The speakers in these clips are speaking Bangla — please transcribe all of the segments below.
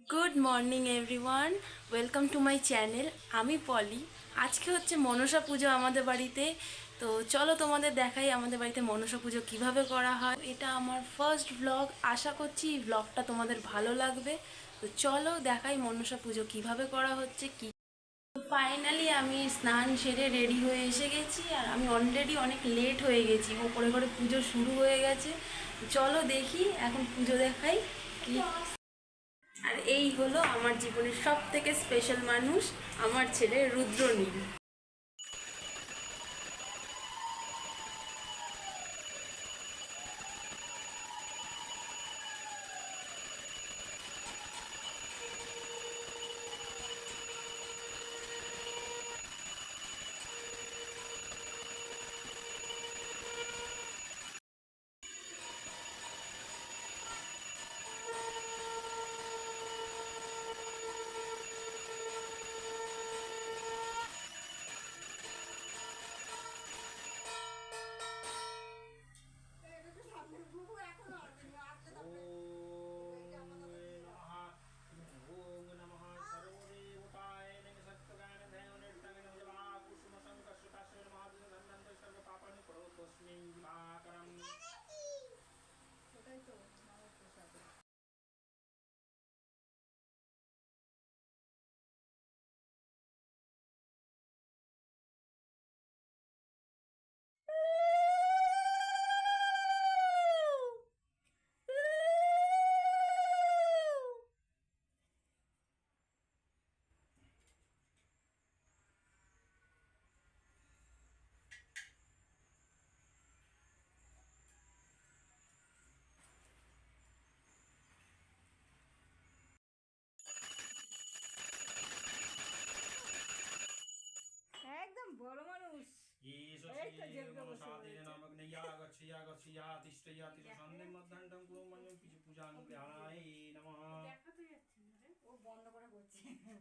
Good morning everyone, welcome to my channel. আমি পলি। আজকে হচ্ছে মনসা পুজো আমাদের বাড়িতে। তো চলো তোমাদের দেখাই আমাদের বাড়িতে মনসা পুজো কিভাবে করা হয়। এটা আমার ফার্স্ট ব্লগ, আশা করছি এই ব্লগটা তোমাদের ভালো লাগবে। তো চলো দেখাই মনসা পুজো কিভাবে করা হচ্ছে কি। ফাইনালি আমি স্নান সেরে রেডি হয়ে এসে গেছি, আর আমি অলরেডি অনেক লেট হয়ে গেছি, ওপরে করে পুজো শুরু হয়ে গেছে। চলো দেখি এখন পুজো দেখাই কি। আর এই হলো আমার জীবনের সব থেকে স্পেশাল মানুষ, আমার ছেলে রুদ্রনীল। একদম বড় মানুষ। ईश এই তো श्री যেগুলো বসে मनसादीन রয়েছে। नामक या गच्छ या गच्छ या तिष्ठ या तिष्ठ सन्धिं मध्यान्तं कुरु मन्यं किछ पूजां ध्यानाय नमः। দেখাতে যাচ্ছে না রে। ও বন্ধ করে করছে,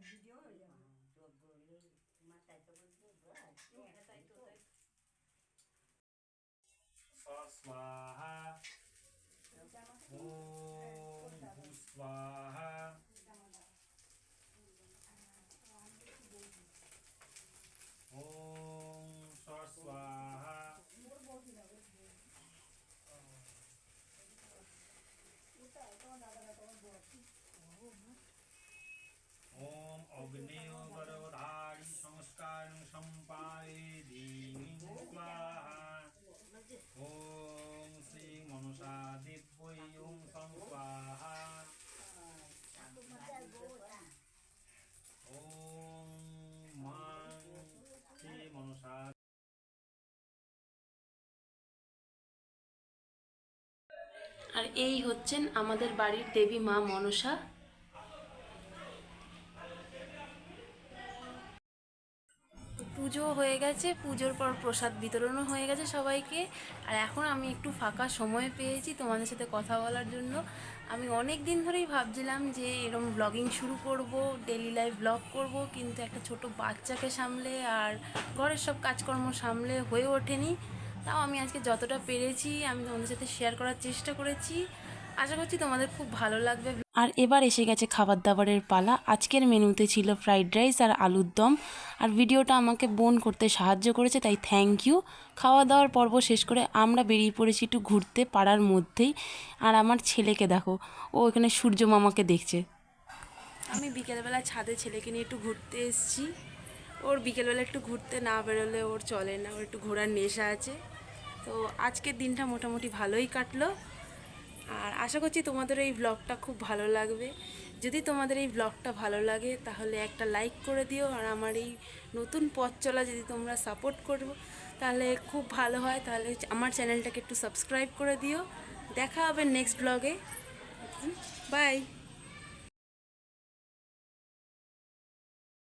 ভিডিও হয়ে যাবে। জোর করলে তোমার তাই তো বলতে তাই তো তাই। स्वाहा ओम भूस्वाहा ओम स्वस्वाहा ओम अग्नेयो गर्भधारी संस्कारं सम्पादयेदिं स्वाहा ओम श्री मनसा दिव्यै ओम स्वाहा ओम मां श्री मनसा। আর এই হচ্ছেন আমাদের বাড়ির দেবী মা মনসা। পুজো হয়ে গেছে, পুজোর পর প্রসাদ বিতরণও হয়ে গেছে সবাইকে। আর এখন আমি একটু ফাঁকা সময় পেয়েছি তোমাদের সাথে কথা বলার জন্য। আমি অনেক দিন ধরেই ভাবছিলাম যে এরকম ব্লগিং শুরু করব, ডেলি লাইফ ব্লগ করব, কিন্তু একটা ছোট বাচ্চাকে সামলে আর ঘরের সব কাজকর্ম সামলে হয়ে ওঠেনি। তাও আমি আজকে যতটা পেরেছি আমি তোমাদের সাথে শেয়ার করার চেষ্টা করেছি। আশা করছি তোমাদের খুব ভালো লাগবে। আর এবার এসে গেছে খাবার দাবারের পালা। আজকের মেনুতে ছিল ফ্রাইড রাইস আর আলুর দম। আর ভিডিওটা আমাকে বোন করতে সাহায্য করেছে, তাই থ্যাংক ইউ। খাওয়া দাওয়ার পর্ব শেষ করে আমরা বেরিয়ে পড়েছি একটু ঘুরতে পাড়ার মধ্যেই। আর আমার ছেলেকে দেখো, ও এখানে সূর্য মামাকে দেখছে। আমি বিকেলবেলা ছাদে ছেলেকে নিয়ে একটু ঘুরতে এসেছি। ওর বিকেলবেলা একটু ঘুরতে না বেরোলে ওর চলে না, ওর একটু ঘোরার নেশা আছে। তো আজকের দিনটা মোটামুটি ভালোই কাটলো। আর আশা করছি তোমাদের এই ব্লগটা খুব ভালো লাগবে। যদি তোমাদের এই ব্লগটা ভালো লাগে তাহলে একটা লাইক করে দিও। আর আমার এই নতুন পথ চলা যদি তোমরা সাপোর্ট করো তাহলে খুব ভালো হয়। তাহলে আমার চ্যানেলটাকে একটু সাবস্ক্রাইব করে দিও। দেখা হবে নেক্সট ব্লগে। বাই।